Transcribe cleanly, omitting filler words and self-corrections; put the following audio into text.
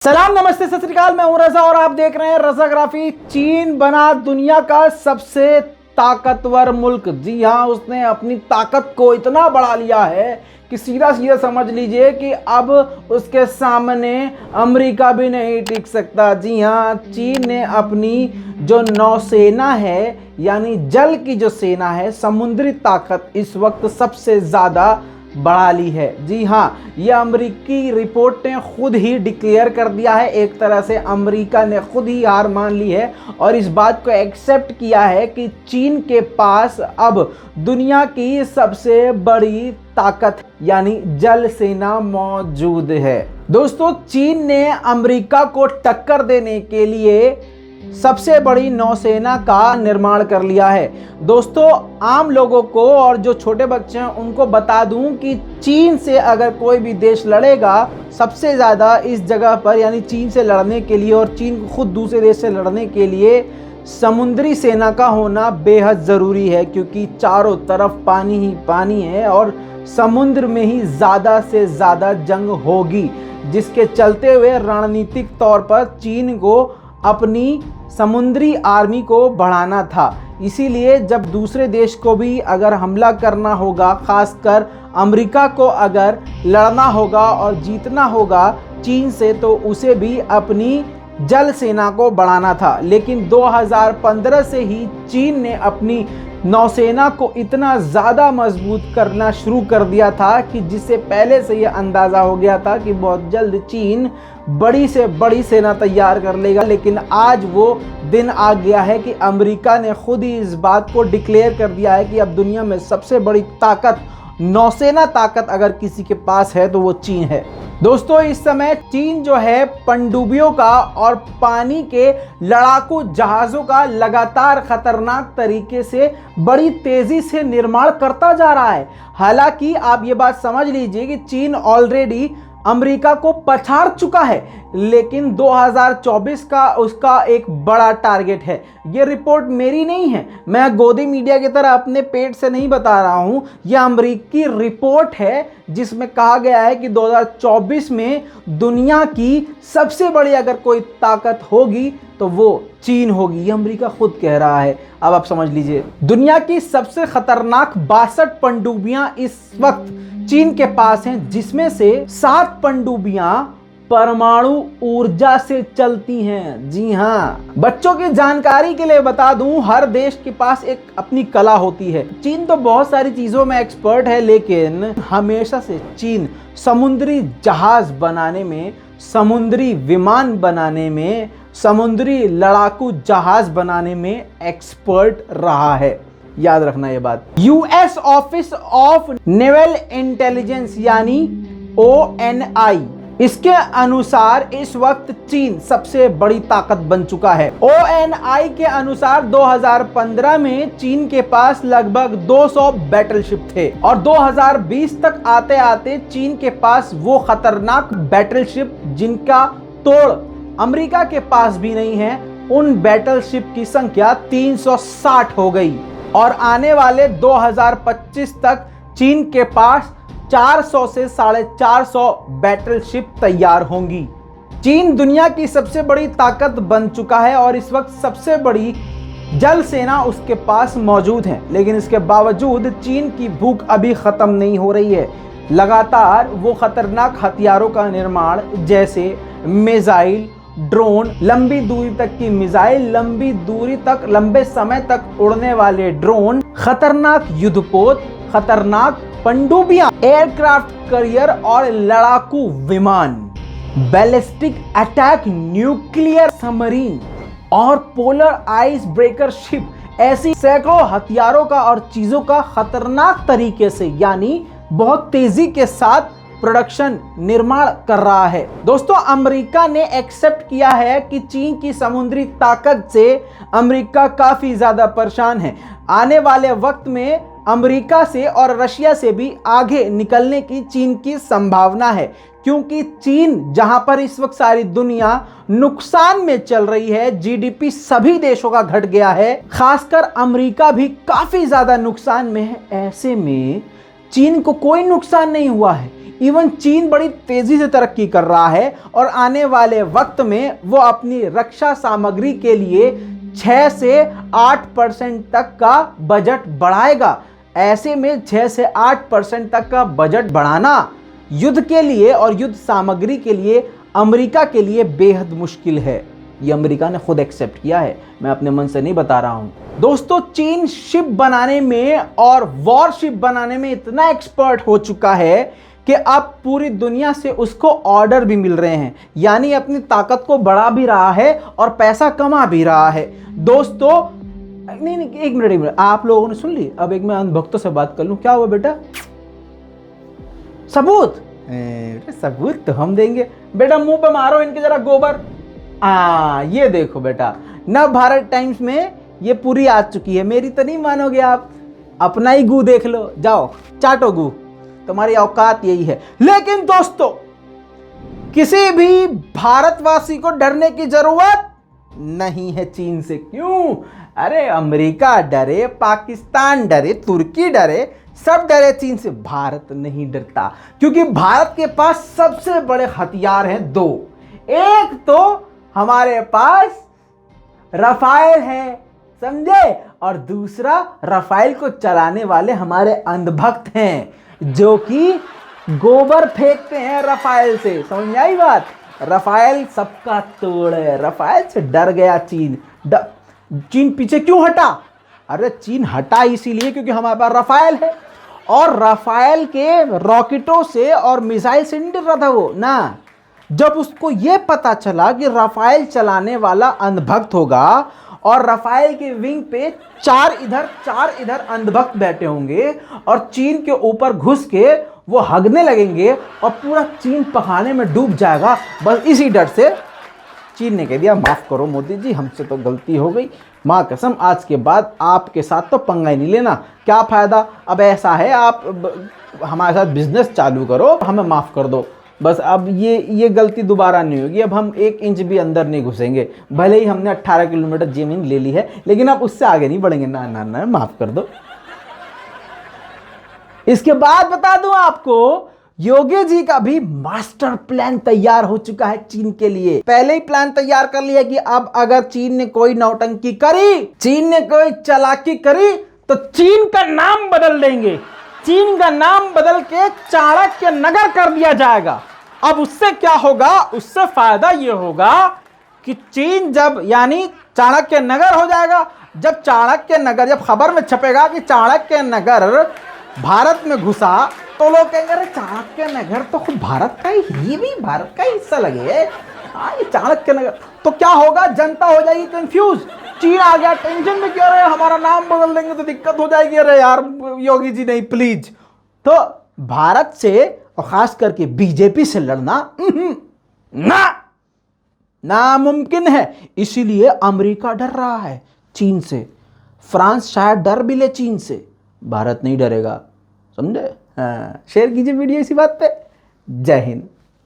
सलाम नमस्ते सत श्री अकाल। मैं हूं रजा और आप देख रहे हैं रजाग्राफी। चीन बना दुनिया का सबसे ताकतवर मुल्क। जी हां, उसने अपनी ताकत को इतना बढ़ा लिया है कि सीधा सीधा समझ लीजिए कि अब उसके सामने अमेरिका भी नहीं टिक सकता। जी हां, चीन ने अपनी जो नौसेना है यानी जल की जो सेना है, समुद्री ताकत इस वक्त सबसे ज़्यादा बढ़ा ली है। जी हाँ, यह अमेरिकी रिपोर्ट ने खुद ही डिक्लेयर कर दिया है। एक तरह से अमेरिका ने खुद ही हार मान ली है और इस बात को एक्सेप्ट किया है कि चीन के पास अब दुनिया की सबसे बड़ी ताकत यानी जल सेना मौजूद है। दोस्तों, चीन ने अमेरिका को टक्कर देने के लिए सबसे बड़ी नौसेना का निर्माण कर लिया है। दोस्तों, आम लोगों को और जो छोटे बच्चे हैं उनको बता दूं कि चीन से अगर कोई भी देश लड़ेगा, सबसे ज़्यादा इस जगह पर यानी चीन से लड़ने के लिए और चीन को खुद दूसरे देश से लड़ने के लिए समुद्री सेना का होना बेहद ज़रूरी है, क्योंकि चारों तरफ पानी ही पानी है और समुद्र में ही ज़्यादा से ज़्यादा जंग होगी, जिसके चलते हुए रणनीतिक तौर पर चीन को अपनी समुद्री आर्मी को बढ़ाना था। इसीलिए जब दूसरे देश को भी अगर हमला करना होगा, खासकर अमेरिका को अगर लड़ना होगा और जीतना होगा चीन से, तो उसे भी अपनी जल सेना को बढ़ाना था। लेकिन 2015 से ही चीन ने अपनी नौसेना को इतना ज़्यादा मजबूत करना शुरू कर दिया था कि जिससे पहले से यह अंदाज़ा हो गया था कि बहुत जल्द चीन बड़ी से बड़ी सेना तैयार कर लेगा। लेकिन आज वो दिन आ गया है कि अमेरिका ने खुद ही इस बात को डिक्लेयर कर दिया है कि अब दुनिया में सबसे बड़ी ताकत, नौसेना ताकत अगर किसी के पास है तो वो चीन है। दोस्तों, इस समय चीन जो है पनडुब्बियों का और पानी के लड़ाकू जहाज़ों का लगातार खतरनाक तरीके से बड़ी तेज़ी से निर्माण करता जा रहा है। हालांकि आप ये बात समझ लीजिए कि चीन ऑलरेडी अमेरिका को पछाड़ चुका है, लेकिन 2024 का उसका एक बड़ा टारगेट है। ये रिपोर्ट मेरी नहीं है, मैं गोदी मीडिया की तरह अपने पेट से नहीं बता रहा हूँ। यह अमेरिकी रिपोर्ट है जिसमें कहा गया है कि 2024 में दुनिया की सबसे बड़ी अगर कोई ताकत होगी तो वो चीन होगी। ये अमेरिका खुद कह रहा है। अब आप समझ लीजिए, दुनिया की सबसे खतरनाक 62 पनडुब्बियां इस वक्त चीन के पास हैं, जिसमें से 7 पनडुब्बियां परमाणु ऊर्जा से चलती हैं। जी हाँ, बच्चों की जानकारी के लिए बता दूं, हर देश के पास एक अपनी कला होती है। चीन तो बहुत सारी चीजों में एक्सपर्ट है, लेकिन हमेशा से चीन समुद्री जहाज बनाने में, समुद्री विमान बनाने में, समुद्री लड़ाकू जहाज बनाने में एक्सपर्ट रहा है। याद रखना ये बात। US office of naval intelligence यानी ONI, इसके अनुसार इस वक्त चीन सबसे बड़ी ताकत बन चुका है। ONI के अनुसार 2015 में चीन के पास लगभग 200 बैटलशिप थे और 2020 तक आते आते चीन के पास वो खतरनाक बैटलशिप जिनका तोड़ अमेरिका के पास भी नहीं है, उन बैटलशिप की संख्या 360 हो गई और आने वाले 2025 तक चीन के पास 400 से 450 बैटलशिप तैयार होंगी। चीन दुनिया की सबसे बड़ी ताकत बन चुका है और इस वक्त सबसे बड़ी जल सेना उसके पास मौजूद है। लेकिन इसके बावजूद चीन की भूख अभी खत्म नहीं हो रही है। लगातार वो खतरनाक हथियारों का निर्माण, जैसे मिसाइल, ड्रोन, लंबी दूरी तक की मिसाइल, लंबी दूरी तक, लंबे समय तक उड़ने वाले ड्रोन, खतरनाक युद्धपोत, खतरनाक पनडुब्बियां, एयरक्राफ्ट कैरियर और लड़ाकू विमान, बैलिस्टिक अटैक न्यूक्लियर सबमरीन और पोलर आइस ब्रेकर शिप, ऐसी सैकड़ों हथियारों का और चीजों का खतरनाक तरीके से यानी बहुत तेजी के साथ प्रोडक्शन निर्माण कर रहा है। दोस्तों, अमेरिका ने एक्सेप्ट किया है कि चीन की समुद्री ताकत से अमेरिका काफी ज्यादा परेशान है। आने वाले वक्त में अमेरिका से और रशिया से भी आगे निकलने की चीन की संभावना है, क्योंकि चीन जहां पर इस वक्त सारी दुनिया नुकसान में चल रही है, जीडीपी सभी देशों का घट गया है, खासकर अमेरिका भी काफी ज्यादा नुकसान में है। ऐसे में चीन को कोई नुकसान नहीं हुआ है, इवन चीन बड़ी तेजी से तरक्की कर रहा है और आने वाले वक्त में वो अपनी रक्षा सामग्री के लिए 6 से 8% तक का बजट बढ़ाएगा। ऐसे में 6 से 8% तक का बजट बढ़ाना युद्ध के लिए और युद्ध सामग्री के लिए अमेरिका के लिए बेहद मुश्किल है। ये अमेरिका ने खुद एक्सेप्ट किया है, मैं अपने मन से नहीं बता रहा हूं। दोस्तों, चीन शिप बनाने में और वॉरशिप बनाने में इतना एक्सपर्ट हो चुका है कि अब पूरी दुनिया से उसको ऑर्डर भी मिल रहे हैं, यानी अपनी ताकत को बढ़ा भी रहा है और पैसा कमा भी रहा है। दोस्तों, नहीं, एक मिनट, आप लोगों ने सुन ली। अब एक मैं अंधभक्तों से बात कर लूं। क्या हुआ बेटा? सबूत? सबूत तो हम देंगे बेटा। मुंह पे मारो इनके जरा गोबर। ये देखो बेटा, नव भारत टाइम्स में ये पूरी आ चुकी है। मेरी तो नहीं मानोगे आप, अपना ही गू देख लो, जाओ चाटो गू, तुम्हारी औकात यही है। लेकिन दोस्तों, किसी भी भारतवासी को डरने की जरूरत नहीं है चीन से। क्यों? अरे अमेरिका डरे, पाकिस्तान डरे, तुर्की डरे, सब डरे चीन से, भारत नहीं डरता। क्योंकि भारत के पास सबसे बड़े हथियार हैं दो। एक तो हमारे पास रफाल है, समझे, और दूसरा रफाल को चलाने वाले हमारे अंधभक्त हैं जो कि गोबर फेंकते हैं रफाल से। समझ आई बात? रफाल सबका तोड़ है। रफाल से डर गया चीन। चीन पीछे क्यों हटा? अरे चीन हटा इसीलिए क्योंकि हमारे पास रफाल है, और रफाल के रॉकेटों से और मिसाइल से नहीं डर रहा था वो ना। जब उसको ये पता चला कि रफाल चलाने वाला अंधभक्त होगा और रफाल के विंग पे 4 इधर अंधभक्त बैठे होंगे और चीन के ऊपर घुस के वो हगने लगेंगे और पूरा चीन पखाने में डूब जाएगा, बस इसी डर से चीन ने कह दिया, माफ करो मोदी जी, हमसे तो गलती हो गई, माँ कसम आज के बाद आपके साथ तो पंगा ही नहीं लेना। क्या फायदा? अब ऐसा है, आप हमारे साथ बिजनेस चालू करो, हमें माफ कर दो, बस अब ये गलती दोबारा नहीं होगी। अब हम 1 इंच भी अंदर नहीं घुसेंगे। भले ही हमने 18 किलोमीटर जमीन ले ली है, लेकिन अब उससे आगे नहीं बढ़ेंगे। ना, माफ कर दो। इसके बाद बता दूं आपको, योगी जी का भी मास्टर प्लान तैयार हो चुका है चीन के लिए। पहले ही प्लान तैयार कर लिया कि अब अगर चीन ने कोई नौटंकी करी, चीन ने कोई चालाकी करी, तो चीन का नाम बदल देंगे। चीन का नाम बदल के चाणक्य नगर कर दिया जाएगा। अब उससे क्या होगा? उससे फायदा यह होगा कि चीन जब, यानी चाणक्य नगर हो जाएगा। जब चाणक्य नगर, जब खबर में छपेगा कि चाणक्य नगर भारत में घुसा, तो लोग कहेंगे अरे चाणक्य नगर तो खुद भारत का ही, ये भी भारत का हिस्सा लगे, ये चाणक्य नगर। तो क्या होगा? जनता हो जाएगी कंफ्यूज। चीन आ गया टेंशन में, क्यों रहे, हमारा नाम बदल देंगे तो दिक्कत हो जाएगी। अरे यार योगी जी नहीं, प्लीज। तो भारत से और खास करके बीजेपी से लड़ना नामुमकिन है। इसीलिए अमेरिका डर रहा है चीन से, फ्रांस शायद डर भी ले चीन से, भारत नहीं डरेगा। समझे? शेयर कीजिए वीडियो इसी बात पे। जय हिंद।